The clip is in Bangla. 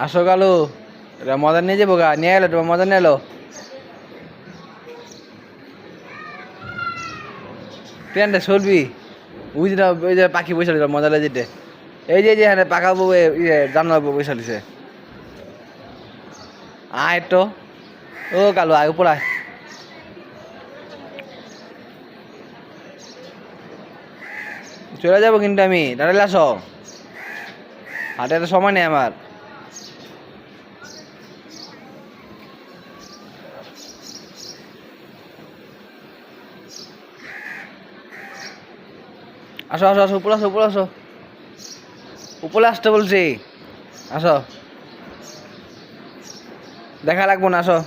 আসো কালু, এটা মজা নিয়ে যাবো গা, নিয়ে এলো তোমার মজা নিয়ে এলো। ট্রেনটা চলবি, বুঝলি ওই যে পাখি বসে মজা লাগে যেতে। এই যে হ্যাঁ পাকা বউ জানার বউ বসে দিছে। আয় তো, ও কালু আয় উপর আয়। চলে যাবো কিন্তু আমি, দাঁড়ালে আসো, হাটে এত সময় নেই আমার। আসো আসো আসো, উপরে আসো, উপরে আসো, উপরে আসতে বলছি, আসো। দেখা লাগবো না, আসো।